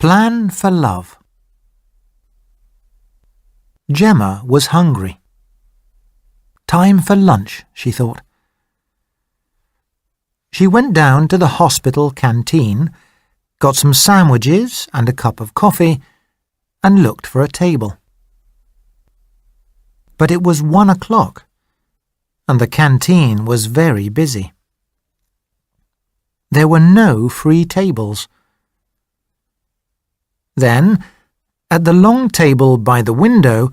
plan for love. Gemma was hungry. Time for lunch, she thought. She went down to the hospital canteen, got some sandwiches and a cup of coffee, and looked for a table. But it was 1 o'clock, and the canteen was very busy. There were no free tables. Then, at the long table by the window,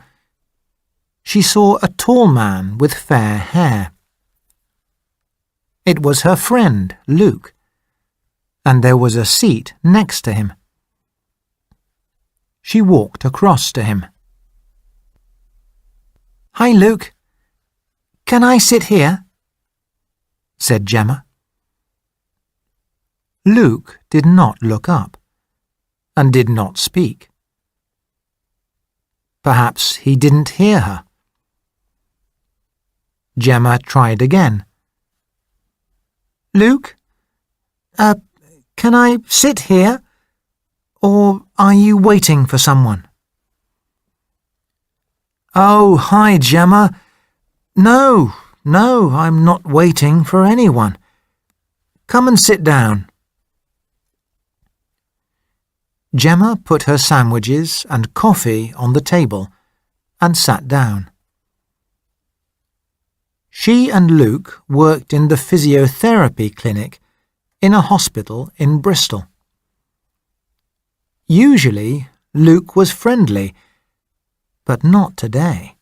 she saw a tall man with fair hair. It was her friend, Luke, and there was a seat next to him. She walked across to him. "Hi, Luke. Can I sit here?" said Gemma. Luke did not look up and did not speak. Perhaps he didn't hear her. Gemma tried again. "Luke, can I sit here? Or are you waiting for someone?" "Oh, hi, Gemma. No, I'm not waiting for anyone. Come and sit down." Gemma put her sandwiches and coffee on the table and sat down. She and Luke worked in the physiotherapy clinic in a hospital in Bristol. Usually, Luke was friendly, but not today.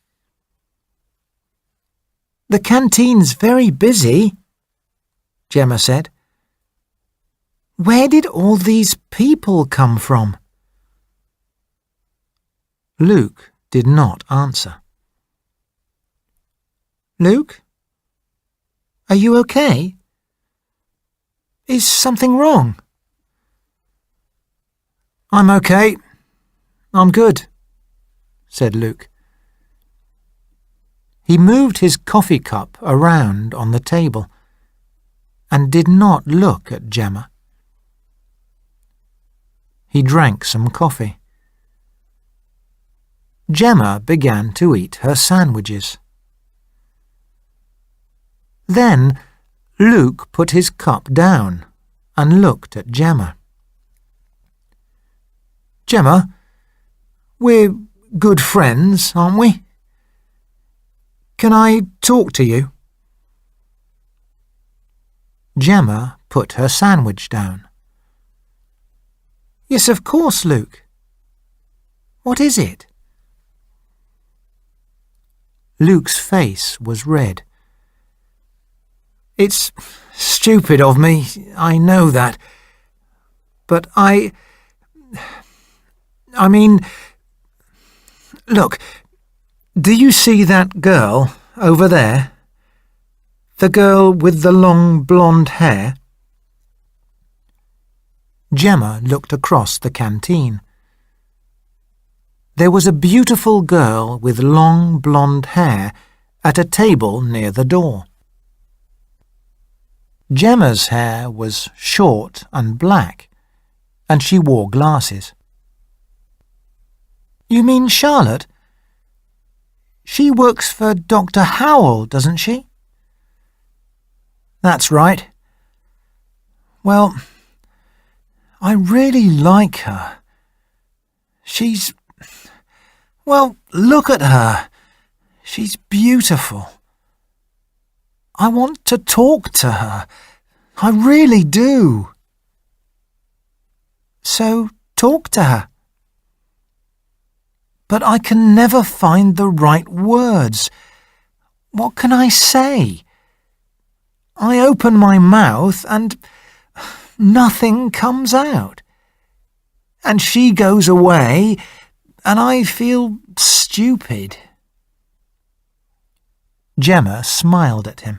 "The canteen's very busy," Gemma said. "Where did all these people come from?" Luke did not answer. "Luke? Are you okay? Is something wrong?" "I'm okay. I'm good," said Luke. He moved his coffee cup around on the table and did not look at Gemma. He drank some coffee. Gemma began to eat her sandwiches. Then Luke put his cup down and looked at Gemma. "Gemma, we're good friends, aren't we? Can I talk to you?" Gemma put her sandwich down. "Yes, of course, Luke. What is it?" Luke's face was red. "It's stupid of me, I know that. But I mean, look, do you see that girl over there? The girl with the long blonde hair?" Gemma looked across the canteen. There was a beautiful girl with long blonde hair at a table near the door. Gemma's hair was short and black, and she wore glasses. "You mean Charlotte? She works for Dr. Howell, doesn't she?" "That's right. Well, I really like her. Well, look at her. She's beautiful. I want to talk to her. I really do." "So talk to her." "But I can never find the right words. What can I say? I open my mouth and nothing comes out. And she goes away and I feel stupid." Gemma smiled at him.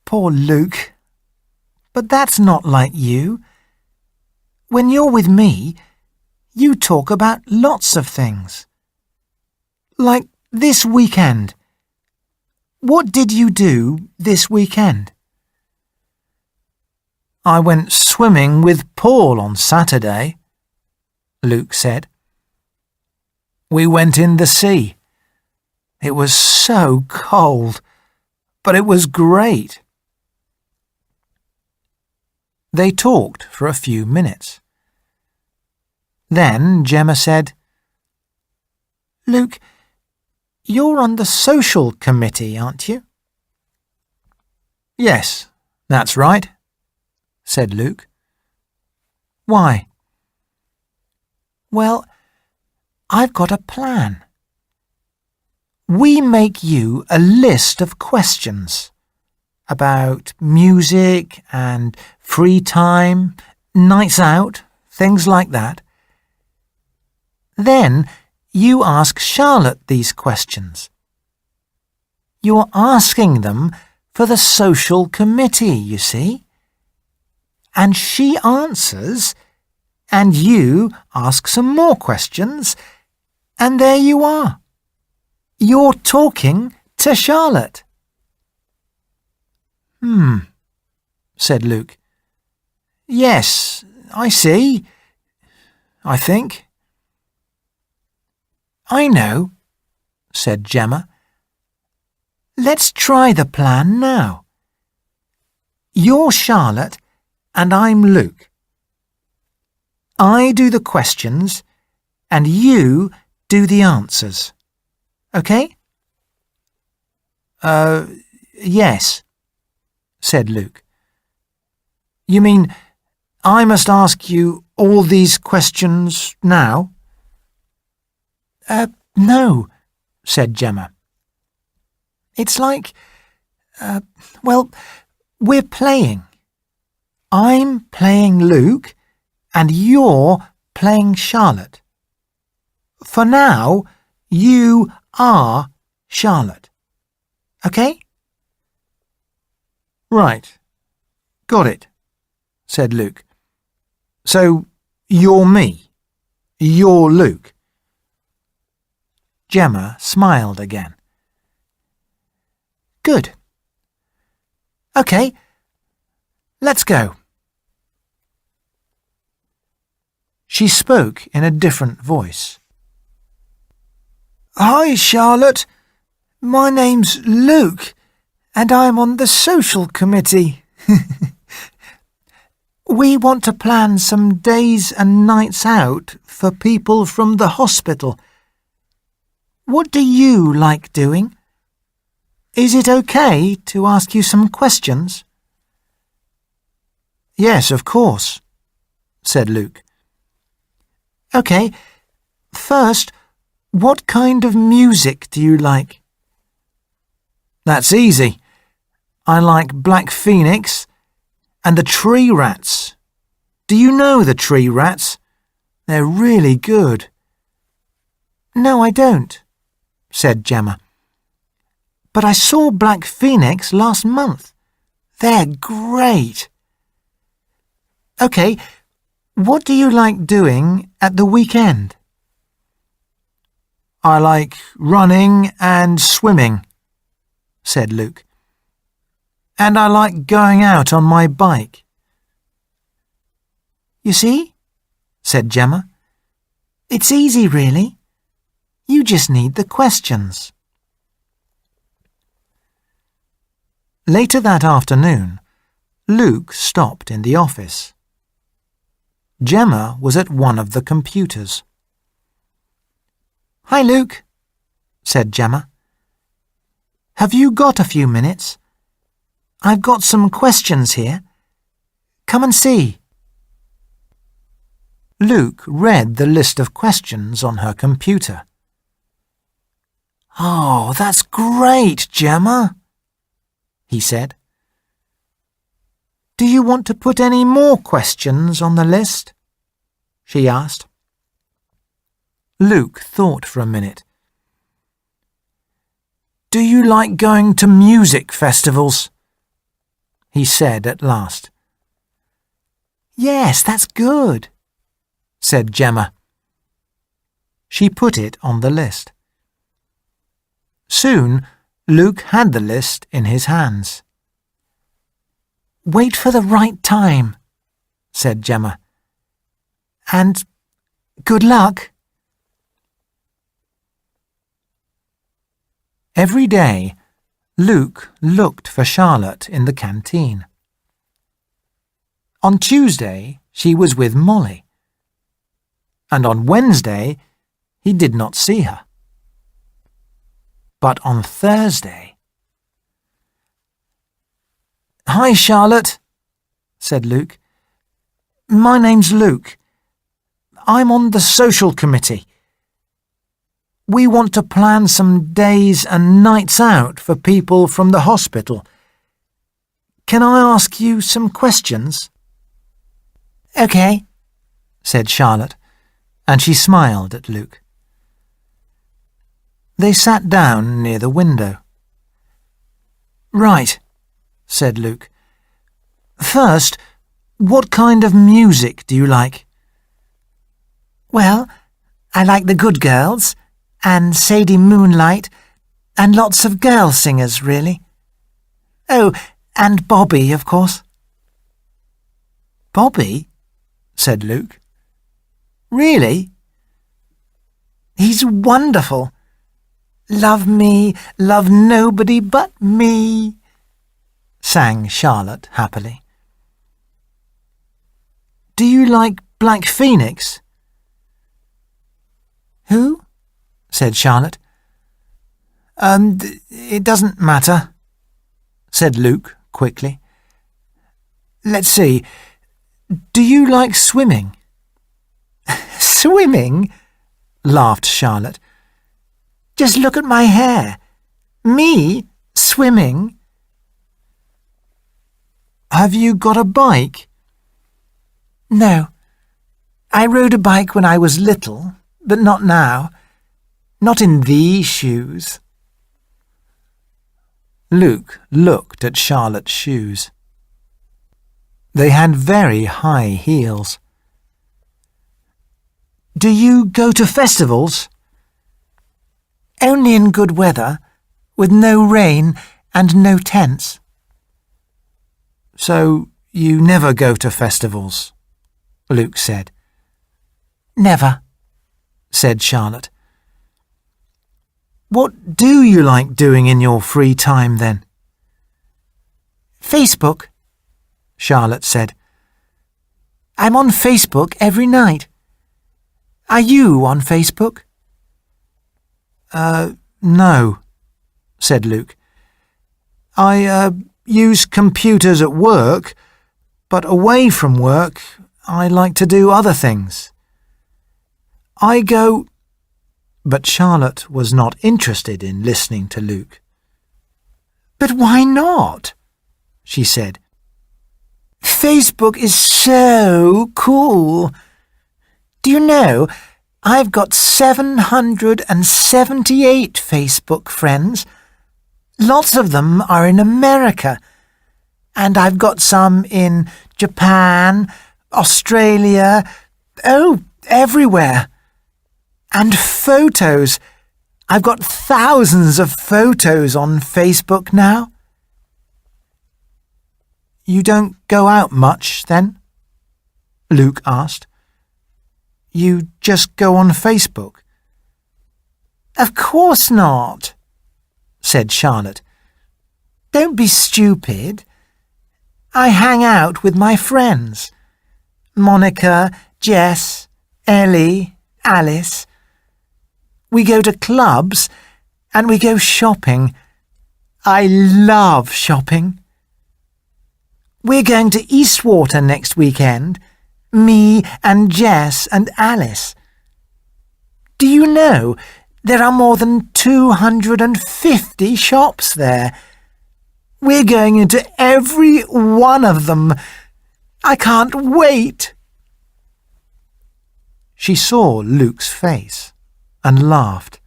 "Poor Luke. But that's not like you. When you're with me, you talk about lots of things. Like this weekend. What did you do this weekend?" I went swimming with Paul on Saturday, Luke said. We went in the sea. It was so cold, but it was great. They talked for a few minutes. Then Gemma said, Luke, you're on the social committee, aren't you? Yes, that's right, said Luke. Why? Well, I've got a plan. We make you a list of questions about music and free time, nights out, things like that. Then you ask Charlotte these questions. You're asking them for the social committee, you see. And she answers, and you ask some more questions, and there you are. You're talking to Charlotte. Said Luke. Yes, I see. I think. I know, said Gemma. Let's try the plan now. You're Charlotte and I'm Luke. I do the questions and you do the answers. Okay? Yes, said Luke. You mean I must ask you all these questions now? No, said Gemma. It's like, we're playing. I'm playing Luke and you're playing Charlotte. For now, you are Charlotte. Okay? Right. Got it, said Luke. So, you're me. You're Luke. Gemma smiled again. Good. Okay, let's go. She spoke in a different voice. Hi, Charlotte. My name's Luke, and I'm on the social committee. We want to plan some days and nights out for people from the hospital. What do you like doing? Is it okay to ask you some questions? Yes, of course, said Luke. Okay, first, what kind of music do you like? That's easy. I like Black Phoenix and the Tree Rats. Do you know the Tree Rats? They're really good. No, I don't, said Gemma. But I saw Black Phoenix last month. They're great. Okay, what do you like doing at the weekend? I like running and swimming, said Luke. And I like going out on my bike. You see, said Gemma. It's easy, really. You just need the questions. Later that afternoon, Luke stopped in the office. Gemma was at one of the computers. Hi, Luke, said Gemma. Have you got a few minutes? I've got some questions here. Come and see. Luke read the list of questions on her computer. Oh, that's great, Gemma, he said. Do you want to put any more questions on the list? She asked. Luke thought for a minute. Do you like going to music festivals? He said at last. Yes, that's good, said Gemma. She put it on the list. Soon, Luke had the list in his hands. Wait for the right time, said Gemma. And good luck. Every day, Luke looked for Charlotte in the canteen. On Tuesday, she was with Molly, and on Wednesday, he did not see her. But on Thursday... "Hi, Charlotte," said Luke. "My name's Luke. I'm on the social committee. We want to plan some days and nights out for people from the hospital. Can I ask you some questions?" "OK," said Charlotte, and she smiled at Luke. They sat down near the window. "Right," said Luke. "First, what kind of music do you like?" "Well, I like the Good Girls, and Sadie Moonlight, and lots of girl singers, really. Oh, and Bobby, of course." "Bobby?" said Luke. "Really?" "He's wonderful. Love me, love nobody but me," sang Charlotte happily. "Do you like Black Phoenix?" "Who?" said Charlotte. It doesn't matter," said Luke quickly. "Let's see. Do you like swimming?" "Swimming?" laughed Charlotte. "Just look at my hair. Me swimming?" "Have you got a bike?" "No. I rode a bike when I was little, but not now. Not in these shoes." Luke looked at Charlotte's shoes. They had very high heels. "Do you go to festivals?" "Only in good weather, with no rain and no tents." "So you never go to festivals?" Luke said. "Never," said Charlotte. "What do you like doing in your free time, then?" "Facebook," Charlotte said. "I'm on Facebook every night. Are you on Facebook?" No," said Luke. "I use computers at work, but away from work I like to do other things. I go—" But Charlotte was not interested in listening to Luke. "But why not?" she said. "Facebook is so cool. Do you know, I've got 778 Facebook friends. Lots of them are in America, and I've got some in Japan, Australia, everywhere. And photos. I've got thousands of photos on Facebook now." "You don't go out much, then?" Luke asked. "You just go on Facebook?" "Of course not," said Charlotte. "Don't be stupid. I hang out with my friends. Monica, Jess, Ellie, Alice. We go to clubs and we go shopping. I love shopping. We're going to Eastwater next weekend, me and Jess and Alice. Do you know, there are more than 250 shops there. We're going into every one of them. I can't wait." She saw Luke's face and laughed.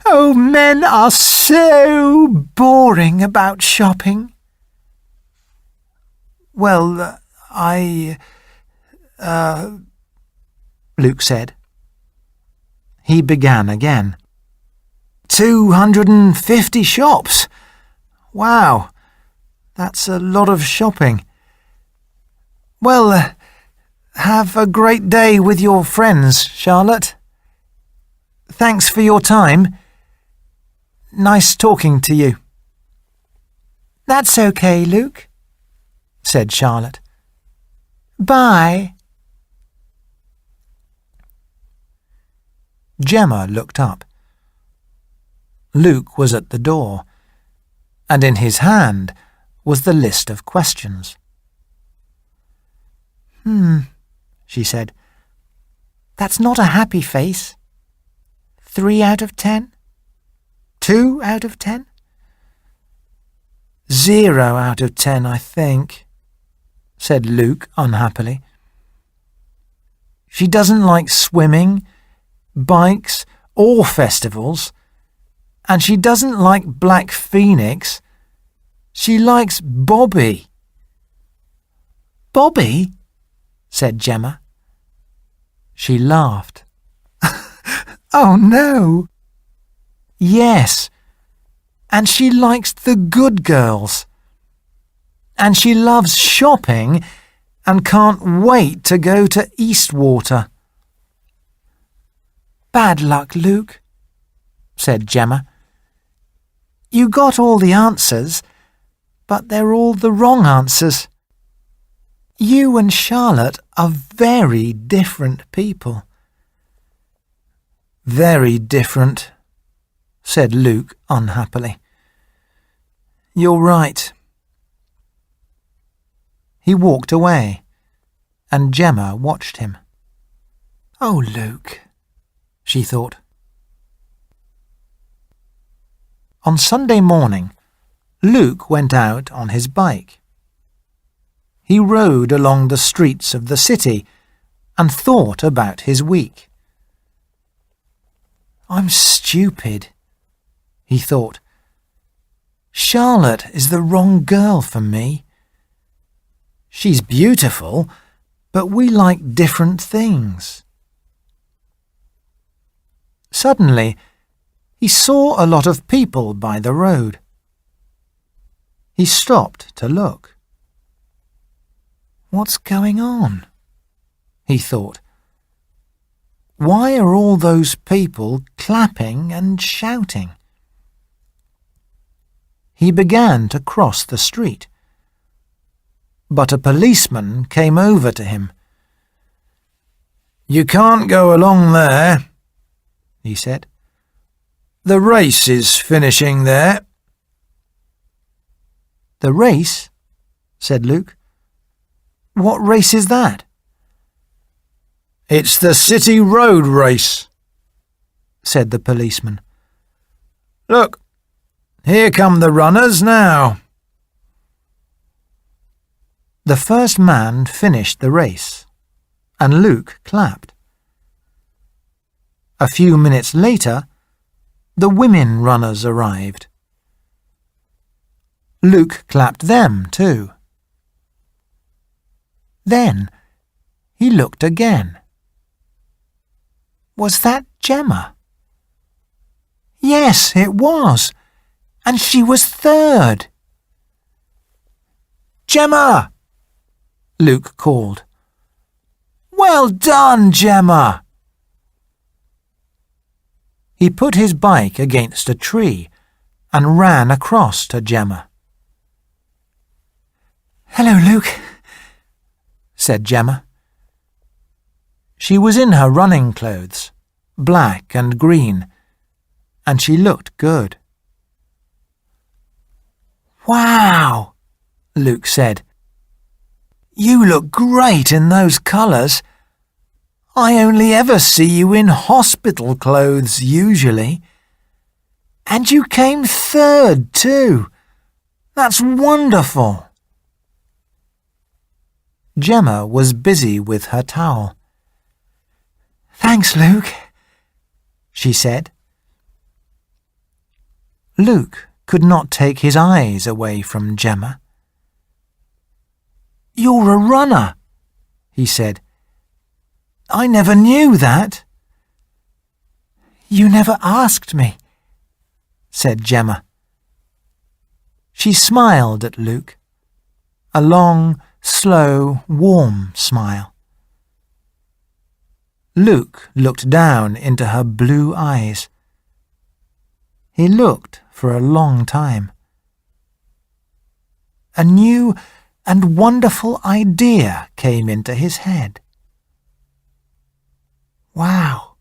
"Oh, men are so boring about shopping." "Well, Luke said. He began again. 250 shops. Wow. That's a lot of shopping. Well, have a great day with your friends, Charlotte. Thanks for your time. Nice talking to you. That's okay, Luke, said Charlotte. Bye. Gemma looked up. Luke was at the door, and in his hand was the list of questions. She said. That's not a happy face. 3 out of 10? 2 out of 10? 0 out of 10, I think, said Luke unhappily. She doesn't like swimming, bikes, or festivals, and she doesn't like Black Phoenix. She likes Bobby. Bobby? Said Gemma. She laughed. Oh, no. Yes, and she likes the good girls. And she loves shopping and can't wait to go to Eastwater. Bad luck, Luke, said Gemma. You got all the answers, but they're all the wrong answers. You and Charlotte are very different people. Very different, said Luke unhappily. You're right. He walked away, and Gemma watched him. Oh, Luke, she thought. On Sunday morning, Luke went out on his bike. He rode along the streets of the city and thought about his week. I'm stupid, he thought. Charlotte is the wrong girl for me. She's beautiful, but we like different things. Suddenly, he saw a lot of people by the road. He stopped to look. What's going on? He thought. Why are all those people clapping and shouting? He began to cross the street, but a policeman came over to him. You can't go along there, he said. The race is finishing there. The race? Said Luke. What race is that? It's the City Road race, said the policeman. Look, here come the runners now. The first man finished the race, and Luke clapped. A few minutes later, the women runners arrived. Luke clapped them too. Then he looked again. Was that Gemma? Yes, it was, and she was third. Gemma! Luke called. Well done, Gemma! He put his bike against a tree and ran across to Gemma. Hello, Luke, said Gemma. She was in her running clothes, black and green, and she looked good. Wow, Luke said. You look great in those colours. I only ever see you in hospital clothes usually. And you came third too. That's wonderful. Gemma was busy with her towel. Thanks, Luke, she said. Luke could not take his eyes away from Gemma. You're a runner, he said. I never knew that. You never asked me, said Gemma. She smiled at Luke a long, slow, warm smile. Luke looked down into her blue eyes. He looked for a long time. A new and wonderful idea came into his head. "Wow,"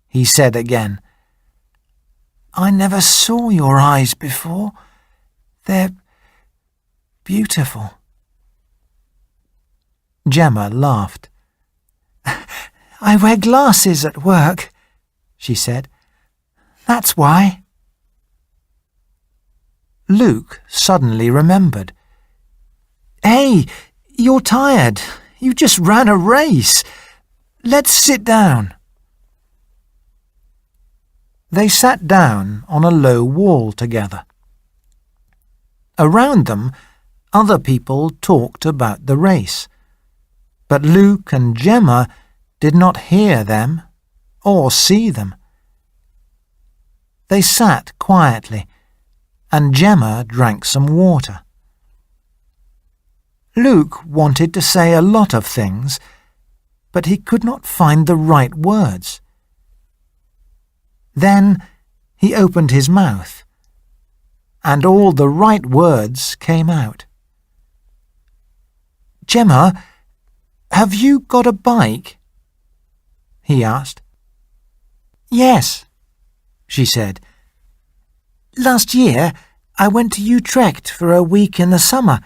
he said again. "I never saw your eyes before. They're beautiful." Gemma laughed. "I wear glasses at work," she said. "That's why." Luke suddenly remembered. "Hey, you're tired. You just ran a race. Let's sit down." They sat down on a low wall together. Around them, other people talked about the race, but Luke and Gemma did not hear them or see them. They sat quietly, and Gemma drank some water. Luke wanted to say a lot of things, but he could not find the right words. Then he opened his mouth, and all the right words came out. "Gemma, have you got a bike?" he asked. "Yes," she said. "Last year I went to Utrecht for a week in the summer,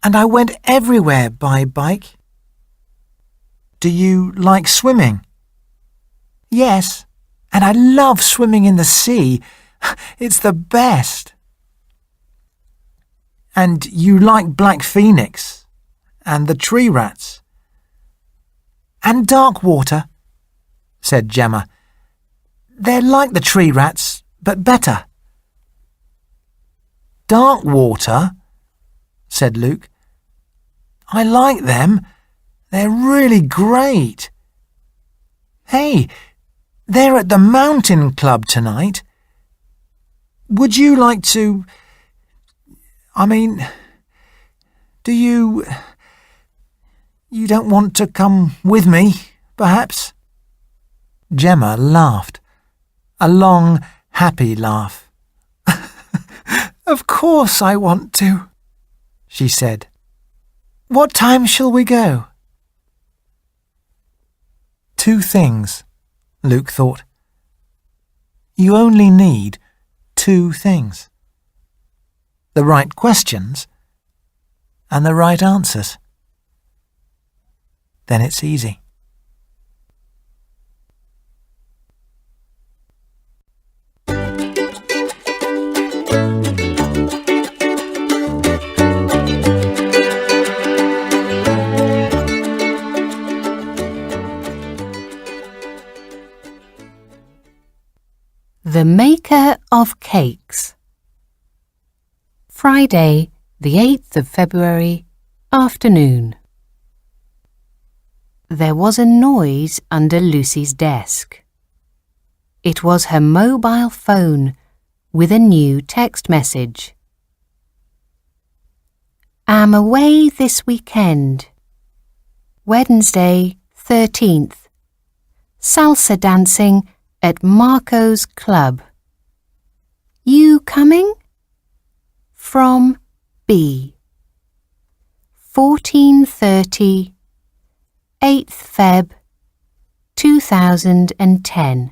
and I went everywhere by bike." "Do you like swimming?" "Yes, and I love swimming in the sea. It's the best." "And you like Black Phoenix and the tree rats?" "And dark water," said Gemma. "They're like the tree rats, but better." "Dark water?" said Luke. "I like them. They're really great. Hey, they're at the mountain club tonight. Would you like to... do you... You don't want to come with me, perhaps?" Gemma laughed, a long, happy laugh. "Of course I want to," she said. "What time shall we go?" 2 things, Luke thought. You only need 2 things. The right questions and the right answers. Then it's easy. The Maker of Cakes. Friday, the 8th of February, afternoon. There was a noise under Lucy's desk. It was her mobile phone with a new text message. "Am away this weekend. Wednesday, 13th. Salsa dancing at Marco's Club. You coming? From B. 14:30, 8th Feb. 2010.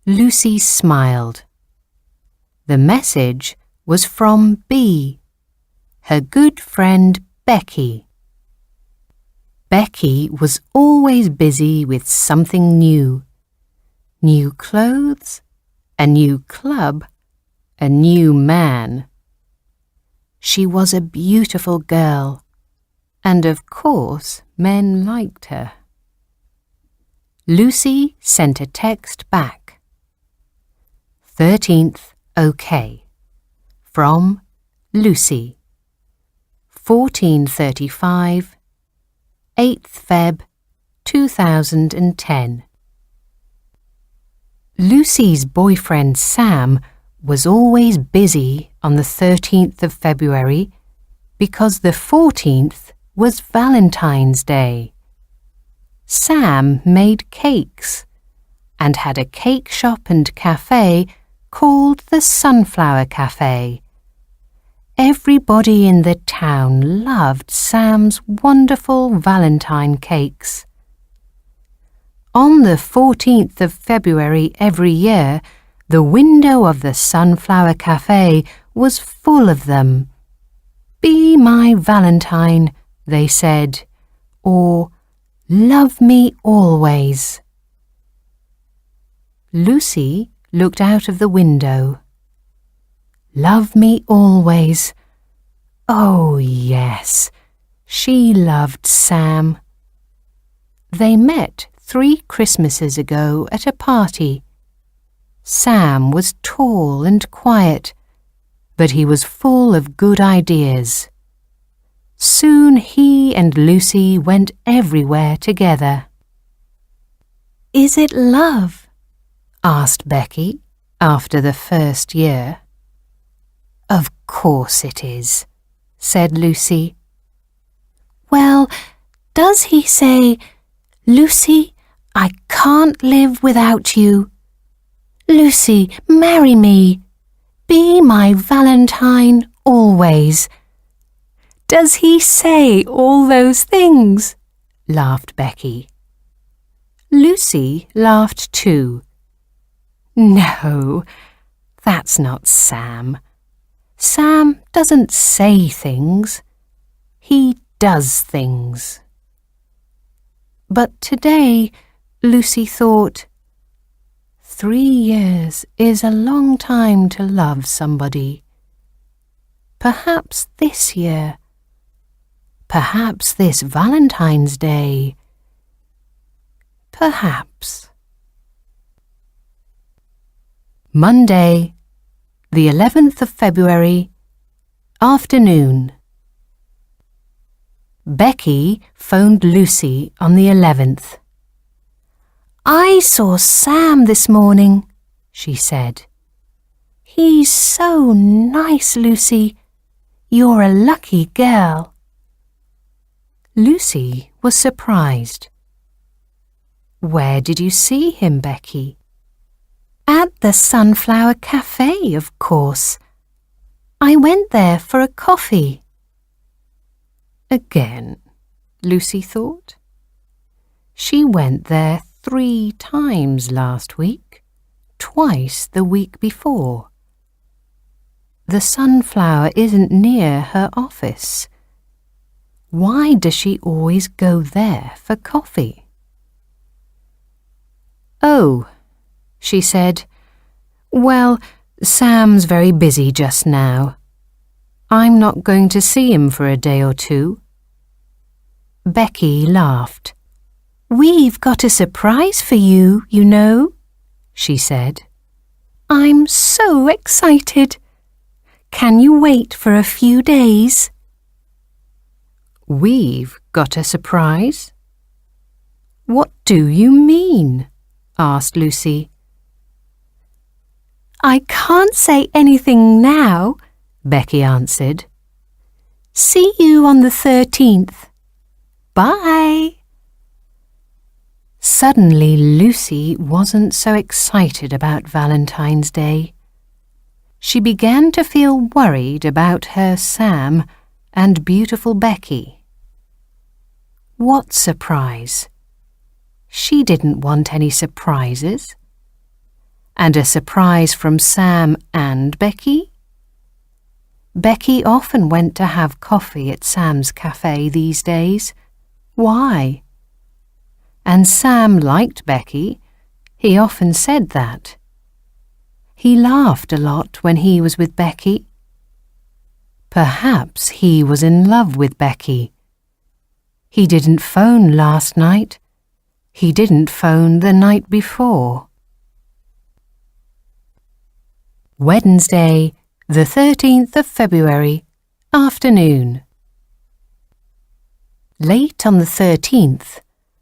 Lucy smiled. The message was from B, her good friend Becky. Becky was always busy with something new. New clothes, a new club, a new man. She was a beautiful girl, and of course men liked her. Lucy sent a text back. 13th, OK. From Lucy. 14:35, 8th Feb. 2010. Lucy's boyfriend Sam was always busy on the 13th of February because the 14th was Valentine's Day. Sam made cakes and had a cake shop and cafe called the Sunflower Cafe. Everybody in the town loved Sam's wonderful Valentine cakes. On the 14th of February every year, the window of the Sunflower Cafe was full of them. "Be my Valentine," they said, or "Love me always." Lucy looked out of the window. Love me always. Oh, yes, she loved Sam. They met 3 Christmases ago at a party. Sam was tall and quiet, but he was full of good ideas. Soon he and Lucy went everywhere together. "Is it love?" asked Becky after the first year. "Of course it is," said Lucy. "Well, does he say, 'Lucy, I can't live without you'? Lucy, marry me. Be my Valentine always'? Does he say all those things?" laughed Becky. Lucy laughed too. "No, that's not Sam. Sam doesn't say things. He does things." But today, Lucy thought, 3 years is a long time to love somebody. Perhaps this year, perhaps this Valentine's Day, perhaps. Monday, the 11th of February, afternoon. Becky phoned Lucy on the 11th. "I saw Sam this morning," she said. "He's so nice, Lucy. You're a lucky girl." Lucy was surprised. "Where did you see him, Becky?" "At the Sunflower Cafe, of course. I went there for a coffee." Again, Lucy thought. She went there 3 times last week, twice the week before. The Sunflower isn't near her office. Why does she always go there for coffee? "Oh," she said, "well, Sam's very busy just now. I'm not going to see him for a day or 2. Becky laughed. "We've got a surprise for you, you know," she said. "I'm so excited. Can you wait for a few days?" "We've got a surprise? What do you mean?" asked Lucy. "I can't say anything now," Becky answered. "See you on the 13th. Bye." Suddenly Lucy wasn't so excited about Valentine's Day. She began to feel worried about her Sam and beautiful Becky. What surprise? She didn't want any surprises. And a surprise from Sam and Becky? Becky often went to have coffee at Sam's cafe these days. Why? And Sam liked Becky. He often said that. He laughed a lot when he was with Becky. Perhaps he was in love with Becky. He didn't phone last night. He didn't phone the night before. Wednesday, the 13th of February, afternoon. Late on the 13th,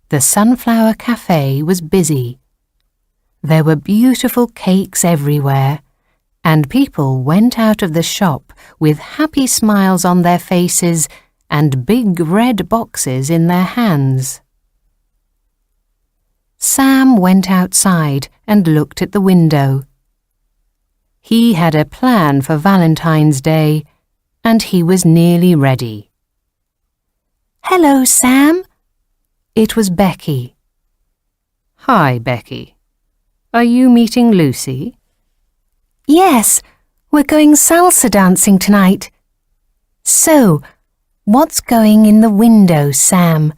the Sunflower Cafe was busy. There were beautiful cakes everywhere, and people went out of the shop with happy smiles on their faces and big red boxes in their hands. Sam went outside and looked at the window. He had a plan for Valentine's Day, and he was nearly ready. "Hello, Sam." It was Becky. "Hi, Becky. Are you meeting Lucy?" "Yes, we're going salsa dancing tonight." "So, what's going in the window, Sam?"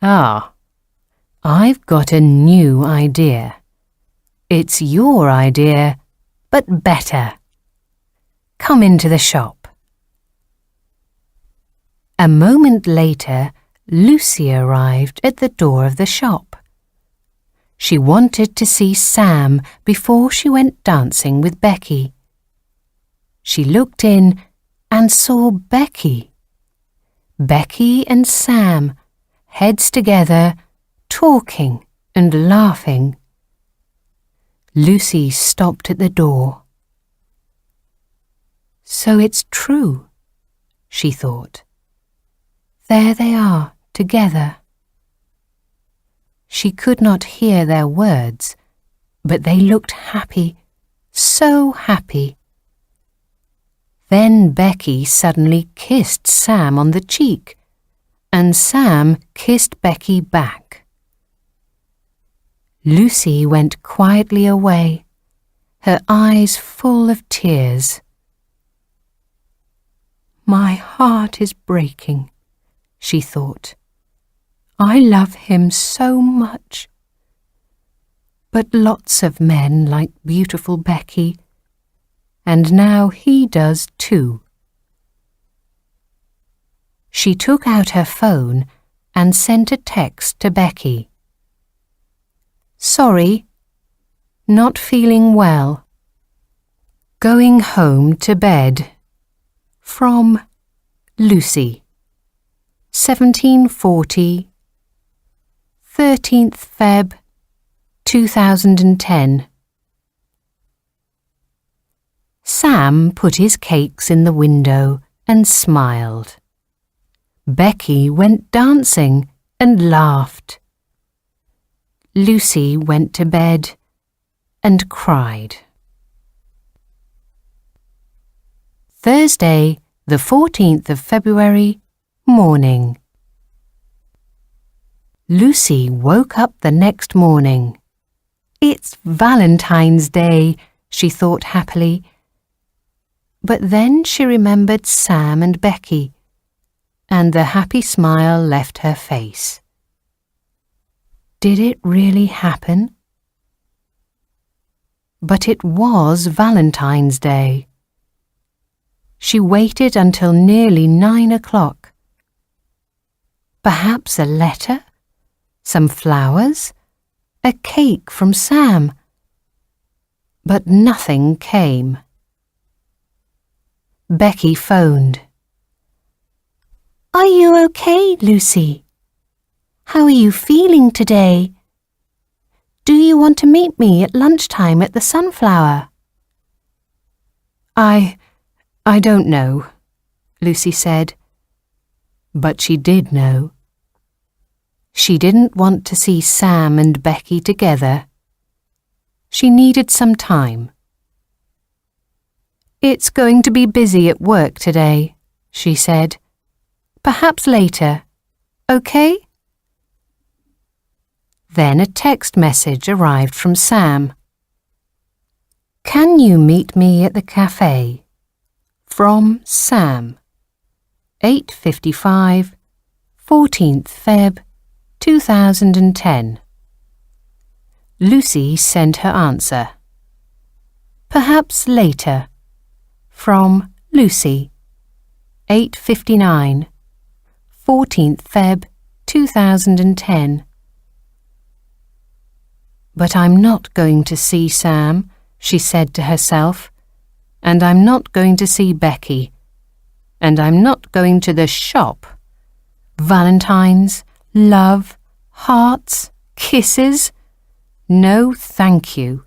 "Ah, I've got a new idea. It's your idea, but better. Come into the shop." A moment later, Lucy arrived at the door of the shop. She wanted to see Sam before she went dancing with Becky. She looked in and saw Becky. Becky and Sam, heads together, talking and laughing. Lucy stopped at the door. "So it's true," she thought. "There they are, together." She could not hear their words, but they looked happy, so happy. Then Becky suddenly kissed Sam on the cheek, and Sam kissed Becky back. Lucy went quietly away, her eyes full of tears. "My heart is breaking," she thought. "I love him so much. But lots of men like beautiful Becky, and now he does too." She took out her phone and sent a text to Becky. "Sorry, not feeling well. Going home to bed. From Lucy. 1740, 13th Feb, 2010. Sam put his cakes in the window and smiled. Becky went dancing and laughed. Lucy went to bed and cried. Thursday, the 14th of February, morning. Lucy woke up the next morning. "It's Valentine's Day," she thought happily. But then she remembered Sam and Becky, and the happy smile left her face. Did it really happen? But it was Valentine's Day. She waited until nearly 9 o'clock. Perhaps a letter, some flowers, a cake from Sam. But nothing came. Becky phoned. "Are you okay, Lucy? How are you feeling today? Do you want to meet me at lunchtime at the Sunflower?" I don't know," Lucy said. But she did know. She didn't want to see Sam and Becky together. She needed some time. "It's going to be busy at work today," she said. "Perhaps later, okay?" Then a text message arrived from Sam. "Can you meet me at the cafe? From Sam. 8:55, 14th Feb, 2010. Lucy sent her answer. "Perhaps later. From Lucy. 8:59, 14th Feb, 2010. "But I'm not going to see Sam," she said to herself, "and I'm not going to see Becky, and I'm not going to the shop. Valentines, love, hearts, kisses? No, thank you."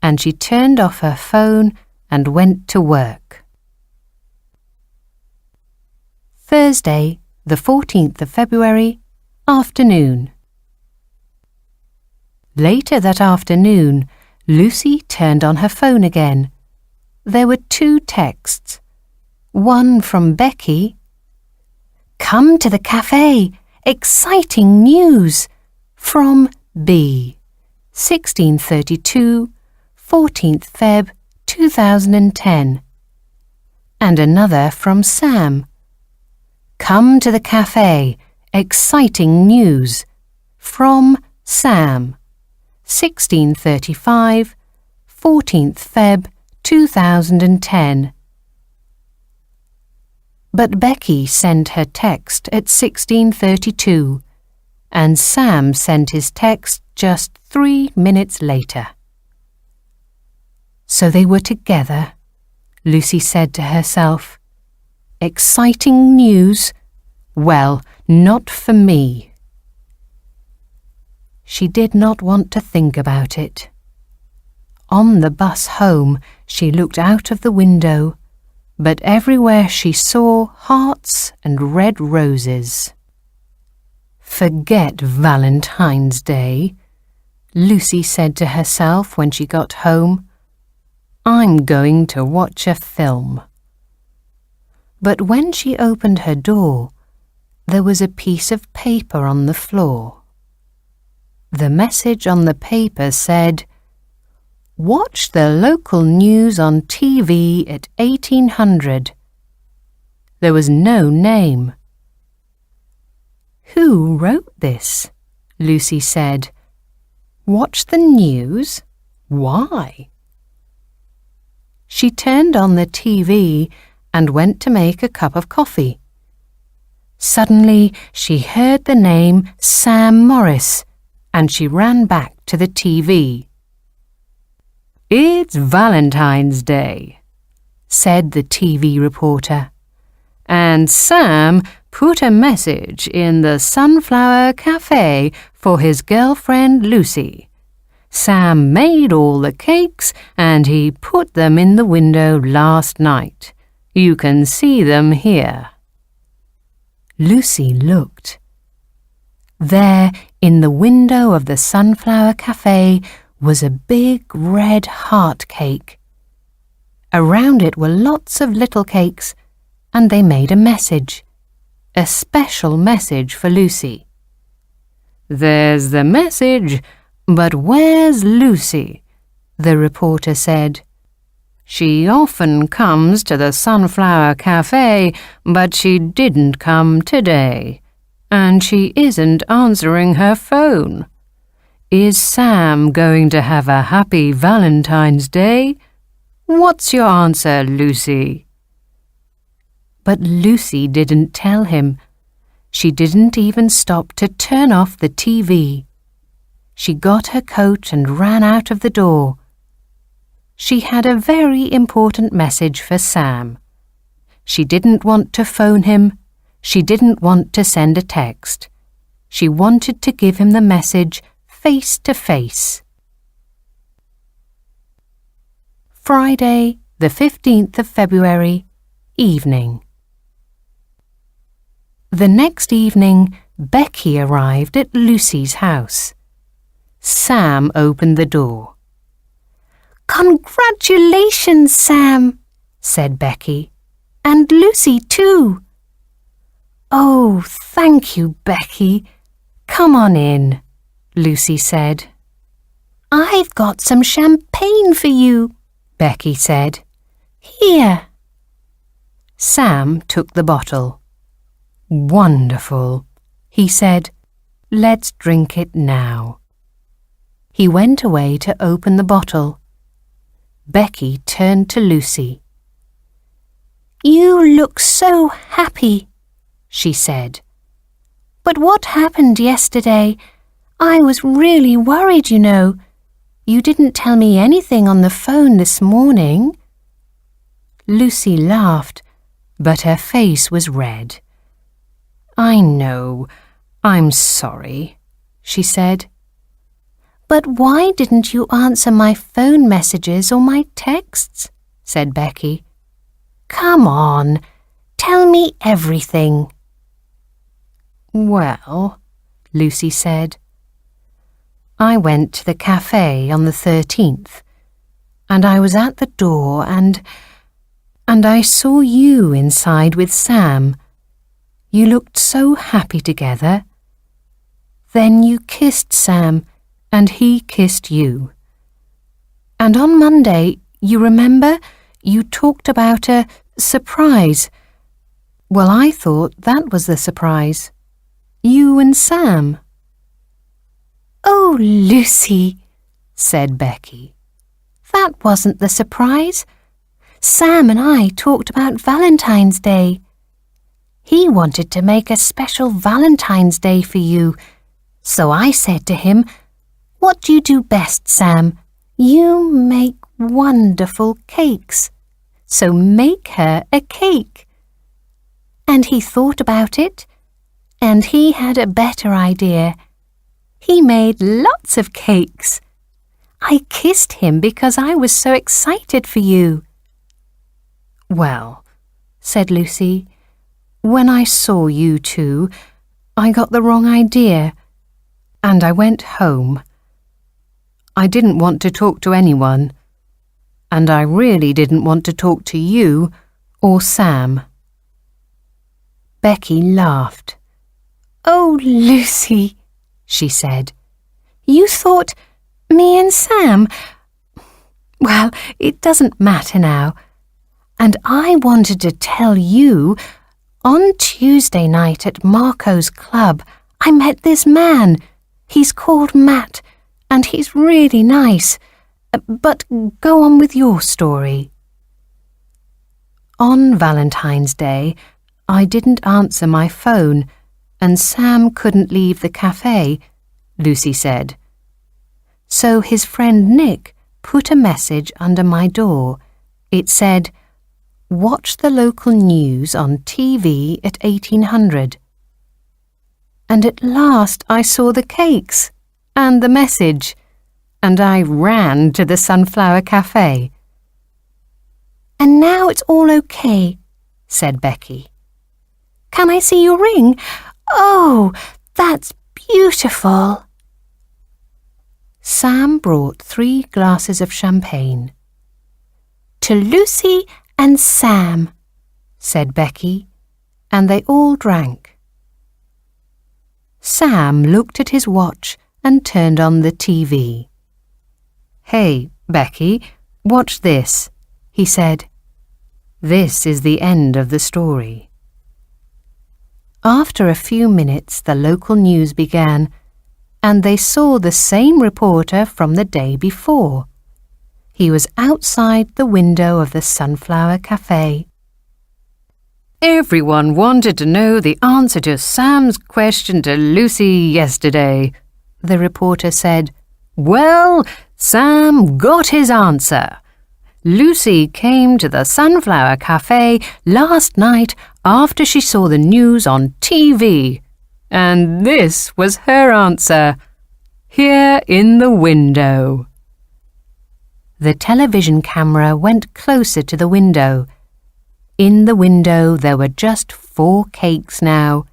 and she turned off her phone and went to work. Thursday, the 14th of February, afternoon. Later that afternoon, Lucy turned on her phone again. There were 2 texts. One from Becky. "Come to the cafe! Exciting news!" From B. 1632, 14th Feb. 2010. And another from Sam. "Come to the cafe! Exciting news!" From Sam. 1635, 14th Feb. 2010. But Becky sent her text at 1632, and Sam sent his text just 3 minutes later. So they were together, Lucy said to herself. Exciting news? Well, not for me. She did not want to think about it. On the bus home, she looked out of the window, but everywhere she saw hearts and red roses. Forget Valentine's Day, Lucy said to herself when she got home. I'm going to watch a film. But when she opened her door, there was a piece of paper on the floor. The message on the paper said, "Watch the local news on TV at 1800. There was no name. Who wrote this? Lucy said. Watch the news? Why? She turned on the TV and went to make a cup of coffee. Suddenly she heard the name Sam Morris, and she ran back to the TV. It's Valentine's Day, said the TV reporter, and Sam put a message in the Sunflower Cafe for his girlfriend Lucy. Sam made all the cakes and he put them in the window last night. You can see them here. Lucy looked. There, in the window of the Sunflower Cafe, was a big red heart cake. Around it were lots of little cakes, and they made a message, a special message for Lucy. There's the message, but where's Lucy? The reporter said. She often comes to the Sunflower Cafe, but she didn't come today, and she isn't answering her phone. Is Sam going to have a happy Valentine's Day? What's your answer, Lucy? But Lucy didn't tell him. She didn't even stop to turn off the TV. She got her coat and ran out of the door. She had a very important message for Sam. She didn't want to phone him. She didn't want to send a text. She wanted to give him the message face to face. Friday, the 15th of February, evening. The next evening, Becky arrived at Lucy's house. Sam opened the door. Congratulations, Sam, said Becky. And Lucy too. Oh, thank you, Becky. Come on in, Lucy said. I've got some champagne for you, Becky said. Here. Sam took the bottle. Wonderful, he said. Let's drink it now. He went away to open the bottle. Becky turned to Lucy. You look so happy, she said. But what happened yesterday? I was really worried, you know. You didn't tell me anything on the phone this morning. Lucy laughed, but her face was red. I know. I'm sorry, she said. "But why didn't you answer my phone messages or my texts?" said Becky. "Come on, tell me everything." "Well," Lucy said, "I went to the cafe on the 13th, and I was at the door and I saw you inside with Sam. You looked so happy together. Then you kissed Sam, and he kissed you. And on Monday, you remember, you talked about a surprise. Well, I thought that was the surprise. You and Sam." "Oh, Lucy," said Becky. "That wasn't the surprise. Sam and I talked about Valentine's Day. He wanted to make a special Valentine's Day for you. So I said to him, 'What do you do best, Sam? You make wonderful cakes. So make her a cake.' And he thought about it, and he had a better idea. He made lots of cakes. I kissed him because I was so excited for you." "Well," said Lucy, "when I saw you two, I got the wrong idea, and I went home. I didn't want to talk to anyone, and I really didn't want to talk to you or Sam." Becky laughed. "Oh, Lucy," she said, "you thought me and Sam? Well, it doesn't matter now. And I wanted to tell you, on Tuesday night at Marco's club, I met this man. He's called Matt, and he's really nice. But go on with your story." "On Valentine's Day, I didn't answer my phone, and Sam couldn't leave the cafe," Lucy said. "So his friend Nick put a message under my door. It said, 'Watch the local news on TV at 1800. And at last I saw the cakes and the message, and I ran to the Sunflower Cafe." "And now it's all okay," said Becky. "Can I see your ring? Oh, that's beautiful." Sam brought 3 glasses of champagne. "To Lucy and Sam," said Becky, and they all drank. Sam looked at his watch and turned on the TV. "Hey, Becky, watch this," he said. "This is the end of the story." After a few minutes, the local news began, and they saw the same reporter from the day before. He was outside the window of the Sunflower Cafe. "Everyone wanted to know the answer to Sam's question to Lucy yesterday," the reporter said. "Well, Sam got his answer. Lucy came to the Sunflower Cafe last night after she saw the news on TV, and this was her answer, here in the window." The television camera went closer to the window. In the window there were just 4 cakes now.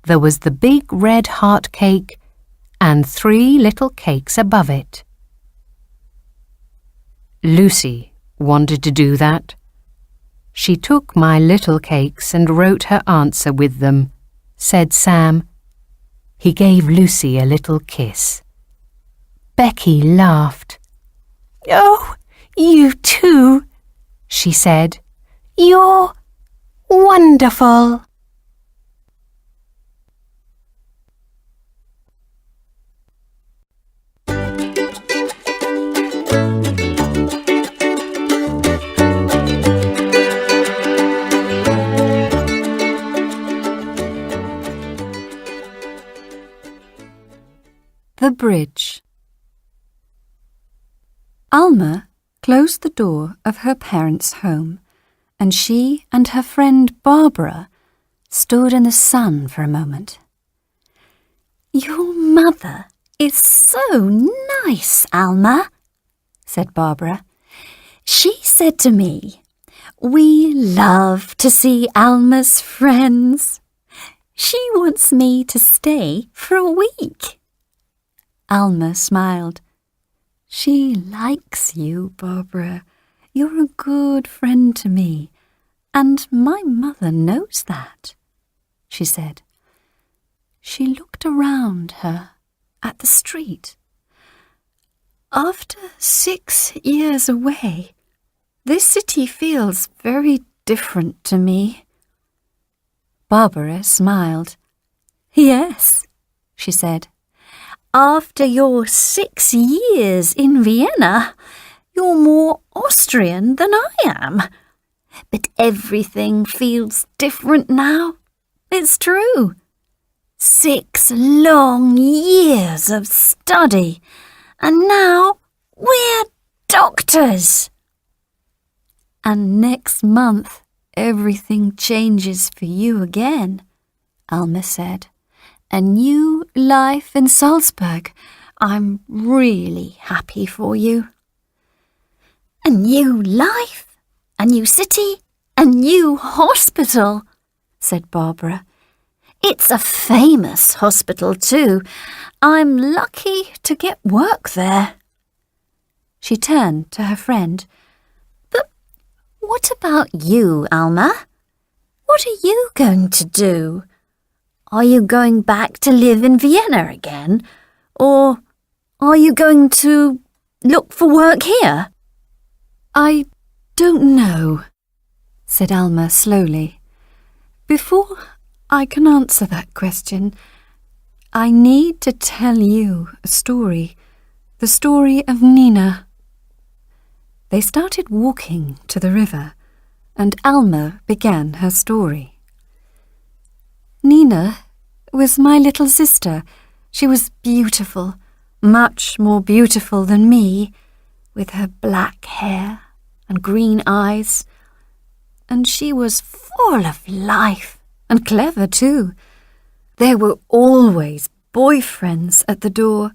There was the big red heart cake and 3 little cakes above it. Lucy wanted to do that. She took my little cakes and wrote her answer with them, said Sam. He gave Lucy a little kiss. Becky laughed. "Oh, you too," she said. "You're wonderful." The Bridge. Alma closed the door of her parents' home, and she and her friend Barbara stood in the sun for a moment. "Your mother is so nice, Alma," said Barbara. "She said to me, 'We love to see Alma's friends.' She wants me to stay for a week." Alma smiled. "She likes you, Barbara. You're a good friend to me, and my mother knows that," she said. She looked around her at the street. "After 6 years away, this city feels very different to me." Barbara smiled. "Yes," she said. "After your 6 years in Vienna, you're more Austrian than I am. But everything feels different now. It's true. 6 long years of study, and now we're doctors." "And next month everything changes for you again," Alma said. "A new life in Salzburg. I'm really happy for you." "A new life, a new city, a new hospital," said Barbara. "It's a famous hospital too. I'm lucky to get work there." She turned to her friend. "But what about you, Alma? What are you going to do? Are you going back to live in Vienna again? Or are you going to look for work here?" "I don't know," said Alma slowly. "Before I can answer that question, I need to tell you a story, the story of Nina." They started walking to the river, and Alma began her story. "Nina was my little sister. She was beautiful, much more beautiful than me, with her black hair and green eyes. And she was full of life, and clever too. There were always boyfriends at the door,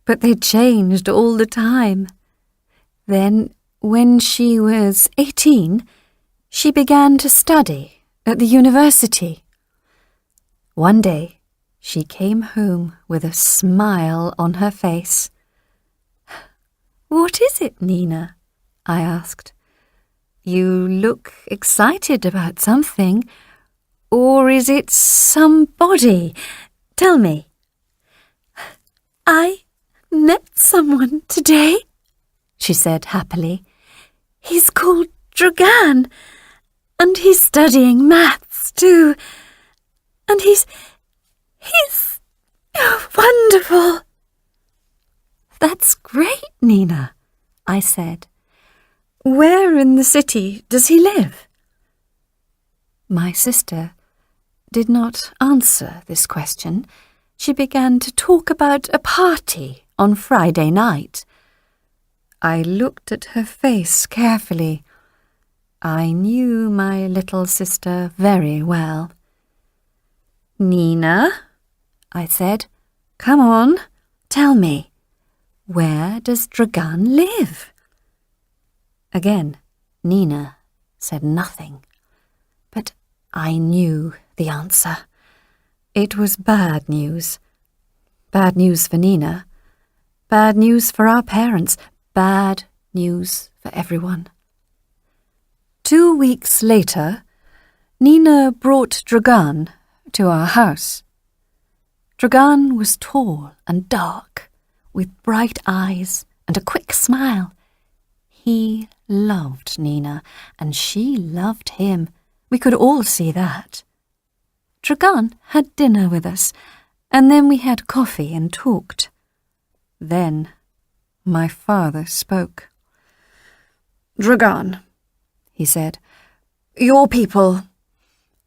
but they changed all the time. Then, when she was 18, she began to study at the university. One day, she came home with a smile on her face. "What is it, Nina?" I asked. "You look excited about something. Or is it somebody? Tell me." "I met someone today," she said happily. "He's called Dragan, and he's studying maths too. And he's wonderful." "That's great, Nina," I said. "Where in the city does he live?" My sister did not answer this question. She began to talk about a party on Friday night. I looked at her face carefully. I knew my little sister very well. "Nina," I said, "come on, tell me, where does Dragan live?" Again, Nina said nothing. But I knew the answer. It was bad news. Bad news for Nina. Bad news for our parents. Bad news for everyone. 2 weeks later, Nina brought Dragan to our house. Dragan was tall and dark, with bright eyes and a quick smile. He loved Nina, and she loved him. We could all see that. Dragan had dinner with us, and then we had coffee and talked. Then my father spoke. "Dragan," he said, "your people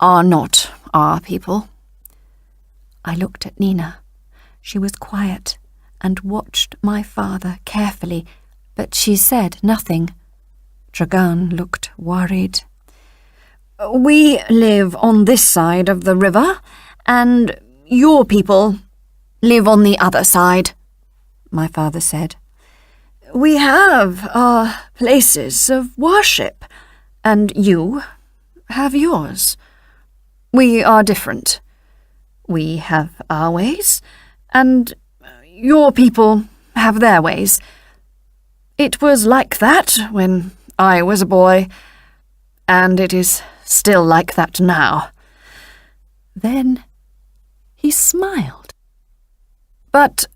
are not our people." I looked at Nina. She was quiet and watched my father carefully, but she said nothing. Dragan looked worried. "We live on this side of the river, and your people live on the other side," my father said. We have our places of worship, and you have yours. We are different. We have our ways, and your people have their ways. It was like that when I was a boy, and it is still like that now. Then he smiled. But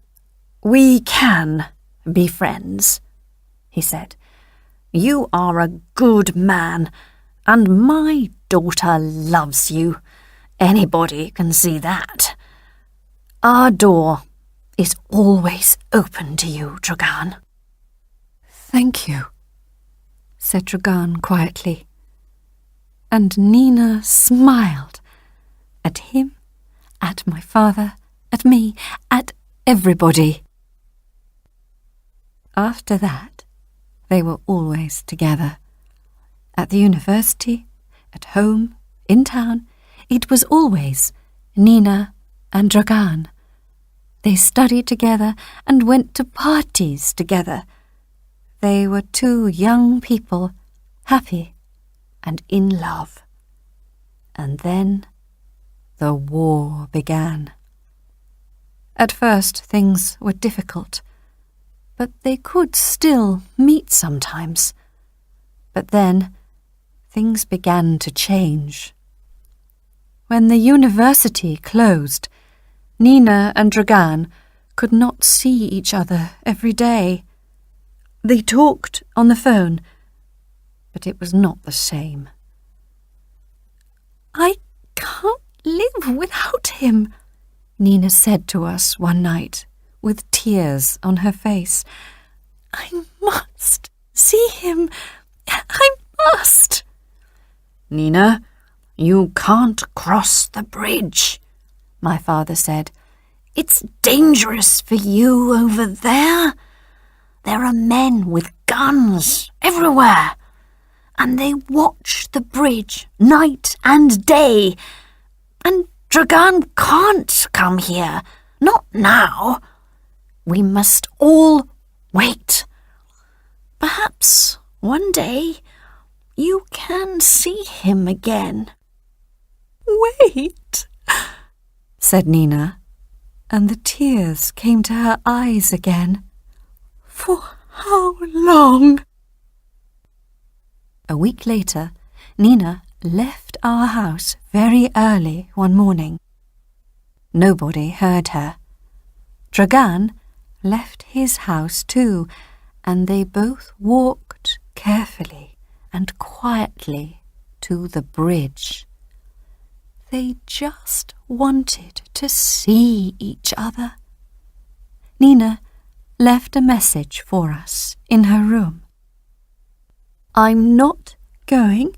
we can be friends, he said. You are a good man, and my daughter loves you. Anybody can see that. Our door is always open to you, Dragan. Thank you, said Dragan quietly. And Nina smiled at him, at my father, at me, at everybody. After that, they were always together. At the university, at home, in town, it was always Nina and Dragan. They studied together and went to parties together. They were two young people, happy and in love. And then the war began. At first things were difficult, but they could still meet sometimes. But then things began to change. When the university closed, Nina and Dragan could not see each other every day. They talked on the phone, but it was not the same. I can't live without him, Nina said to us one night, with tears on her face. I must see him. I must. Nina, you can't cross the bridge, my father said. It's dangerous for you over there. There are men with guns everywhere, and they watch the bridge night and day. And Dragan can't come here, not now. We must all wait. Perhaps one day you can see him again. Wait, said Nina, and the tears came to her eyes again. For how long? A week later, Nina left our house very early one morning. Nobody heard her. Dragan left his house too, and they both walked carefully and quietly to the bridge. They just wanted to see each other. Nina left a message for us in her room. I'm not going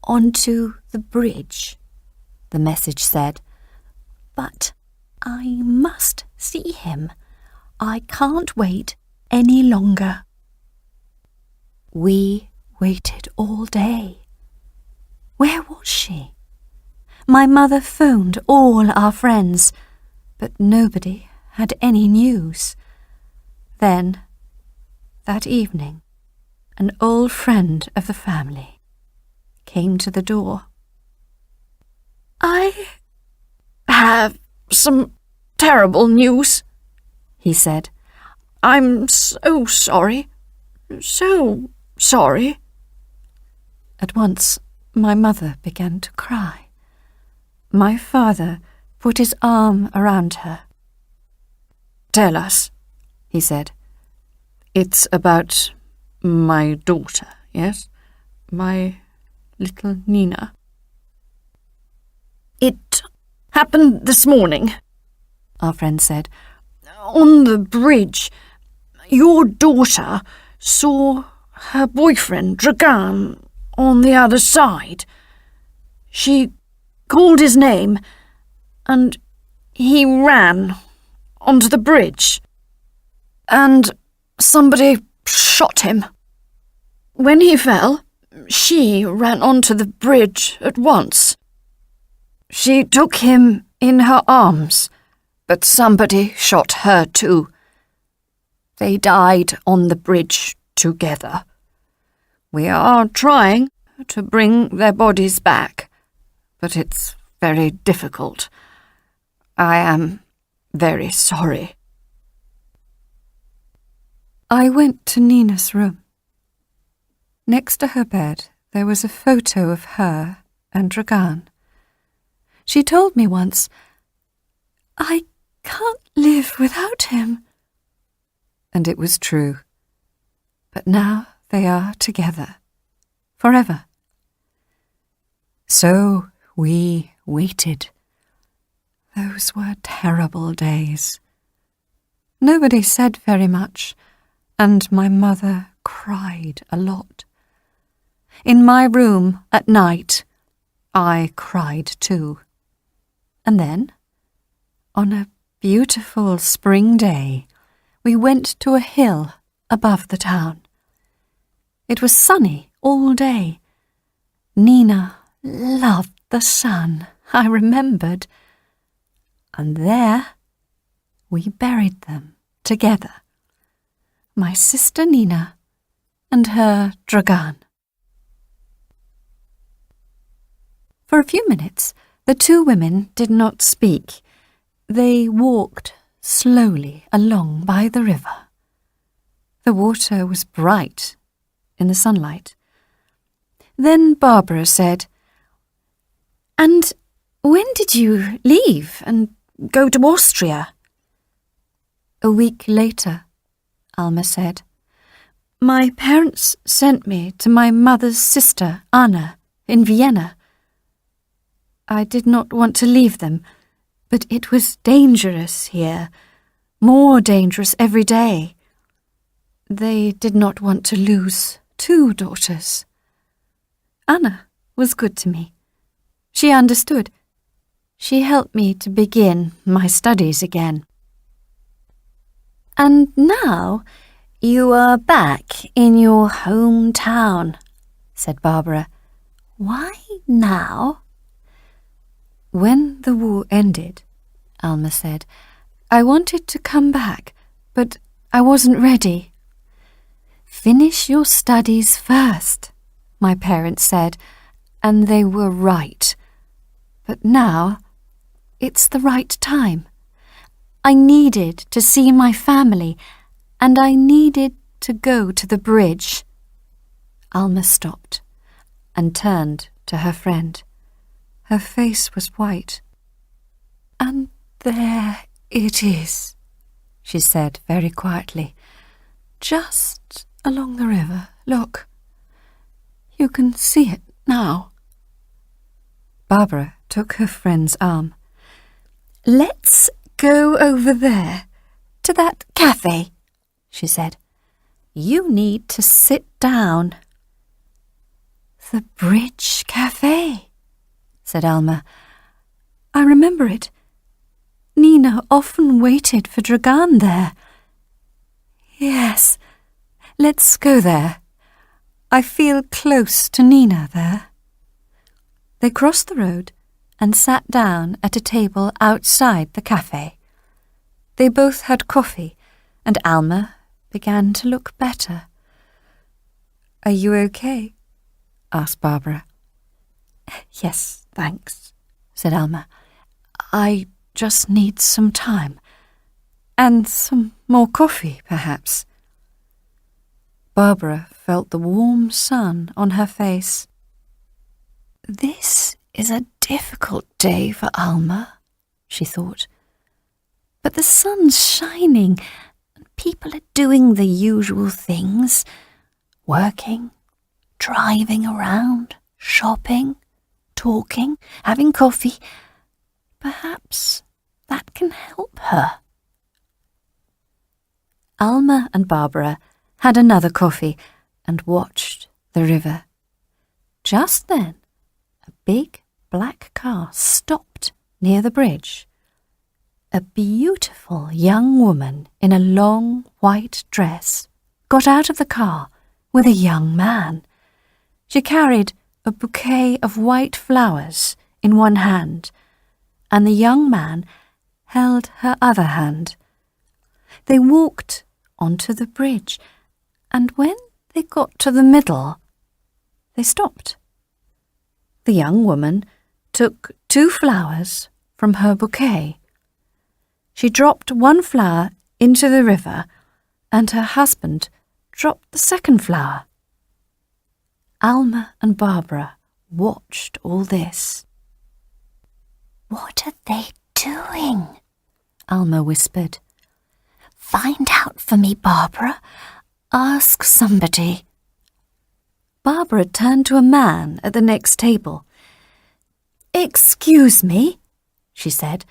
onto the bridge, the message said, but I must see him. I can't wait any longer. We waited all day. Where was she? My mother phoned all our friends, but nobody had any news. Then, that evening, an old friend of the family came to the door. I have some terrible news, he said. I'm so sorry. So sorry. At once, my mother began to cry. My father put his arm around her. Tell us, he said. It's about my daughter, yes? My little Nina. It happened this morning, our friend said. On the bridge, your daughter saw her boyfriend, Dragan, on the other side. She called his name, and he ran onto the bridge, and somebody shot him. When he fell, she ran onto the bridge at once. She took him in her arms, but somebody shot her too. they died on the bridge together. We are trying to bring their bodies back, but it's very difficult. I am very sorry." I went to Nina's room. Next to her bed, there was a photo of her and Dragan. She told me once, "I can't live without him." And it was true. But now they are together, forever. So we waited. Those were terrible days. Nobody said very much, and my mother cried a lot. In my room at night, I cried too. And then, on a beautiful spring day, we went to a hill above the town. It was sunny all day. Nina loved the sun, I remembered. And there we buried them together, my sister Nina and her Dragan. For a few minutes, the two women did not speak. They walked slowly along by the river. The water was bright in the sunlight. Then Barbara said, "And when did you leave and go to Austria?" "A week later," Alma said. "My parents sent me to my mother's sister, Anna, in Vienna. I did not want to leave them, but it was dangerous here, more dangerous every day. They did not want to lose 2 daughters. Anna was good to me. She understood. She helped me to begin my studies again." "And now you are back in your hometown," said Barbara. "Why now?" "When the war ended," Alma said, "I wanted to come back, but I wasn't ready." "Finish your studies first," my parents said, and they were right. But now it's the right time. I needed to see my family, and I needed to go to the bridge. Alma stopped and turned to her friend. Her face was white. "And there it is," she said very quietly. "Just along the river, look. You can see it now." Barbara took her friend's arm. "Let's go over there, to that cafe," she said. "You need to sit down." "The Bridge Cafe," said Alma. "I remember it. Nina often waited for Dragan there." "Yes, let's go there. I feel close to Nina there." They crossed the road and sat down at a table outside the cafe. They both had coffee, and Alma began to look better. "Are you okay?" asked Barbara. "Yes, thanks," said Alma. "I just need some time. And some more coffee, perhaps." Barbara felt the warm sun on her face. "This is a difficult day for Alma," she thought. "But the sun's shining, and people are doing the usual things, working, driving around, shopping, talking, having coffee. Perhaps that can help her." Alma and Barbara had another coffee and watched the river. Just then, a big black car stopped near the bridge. A beautiful young woman in a long white dress got out of the car with a young man. She carried a bouquet of white flowers in one hand, and the young man held her other hand. They walked onto the bridge, and when they got to the middle, they stopped. The young woman took 2 flowers from her bouquet. She dropped 1 flower into the river, and her husband dropped the second flower. Alma and Barbara watched all this. "What are they doing?" Alma whispered. "Find out for me, Barbara. Ask somebody." Barbara turned to a man at the next table. "Excuse me," she said.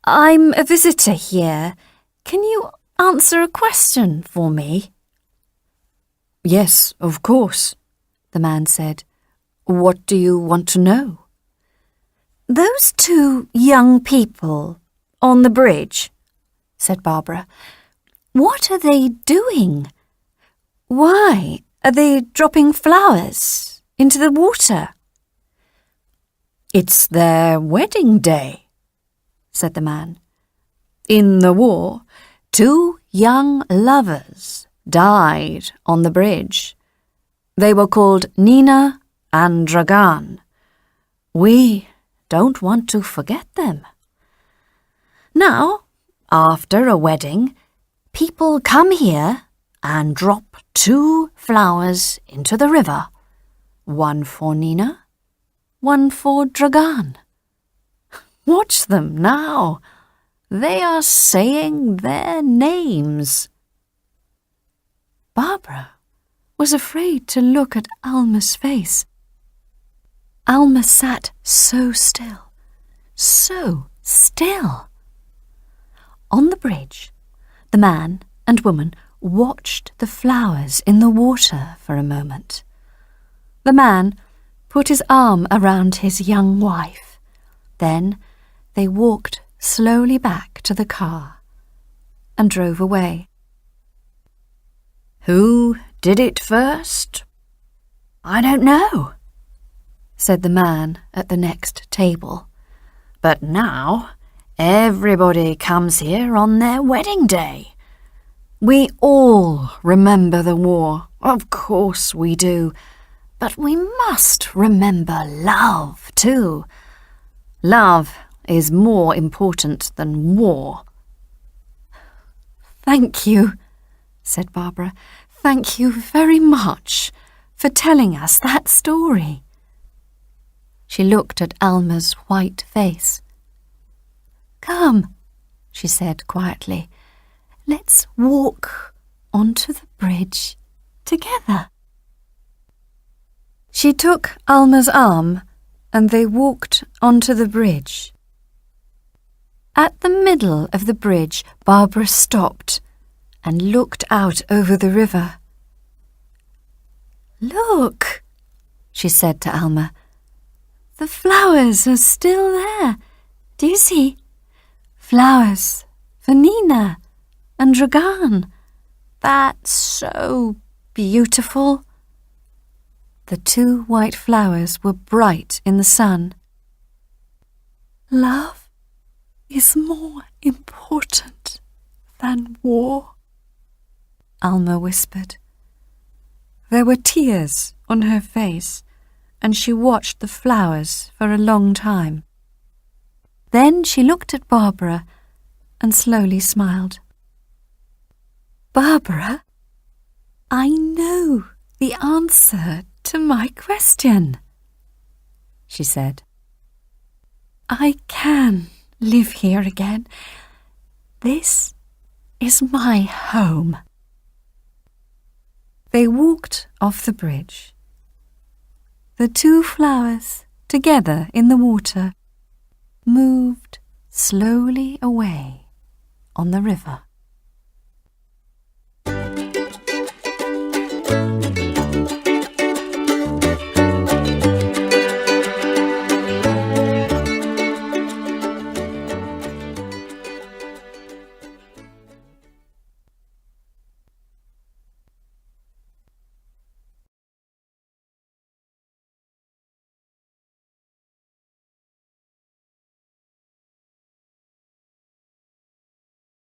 "I'm a visitor here. Can you answer a question for me?" "Yes, of course," the man said. "What do you want to know?" "Those 2 young people on the bridge," said Barbara. "What are they doing? Why are they dropping flowers into the water?" "It's their wedding day," said the man. "In the war, 2 young lovers died on the bridge. They were called Nina and Dragan. We don't want to forget them. Now, after a wedding, people come here and drop 2 flowers into the river. 1 for Nina, 1 for Dragan. Watch them now. They are saying their names." Barbara was afraid to look at Alma's face. Alma sat so still, so still. On the bridge, the man and woman watched the flowers in the water for a moment. The man put his arm around his young wife. Then they walked slowly back to the car and drove away. "Who did it first?" "I don't know," said the man at the next table. "But now everybody comes here on their wedding day. We all remember the war, of course we do, but we must remember love too. Love is more important than war." "Thank you," said Barbara. "Thank you very much for telling us that story." She looked at Alma's white face. "Come," she said quietly. "Let's walk onto the bridge together." She took Alma's arm and they walked onto the bridge. At the middle of the bridge, Barbara stopped and looked out over the river. "Look," she said to Alma. "The flowers are still there. Do you see? Flowers for Nina and Dragan. That's so beautiful." The 2 white flowers were bright in the sun. "Love is more important than war," Alma whispered. There were tears on her face, and she watched the flowers for a long time. Then she looked at Barbara and slowly smiled. "Barbara, I know the answer to my question," she said. "I can live here again. This is my home." They walked off the bridge. The 2 flowers, together in the water, moved slowly away on the river.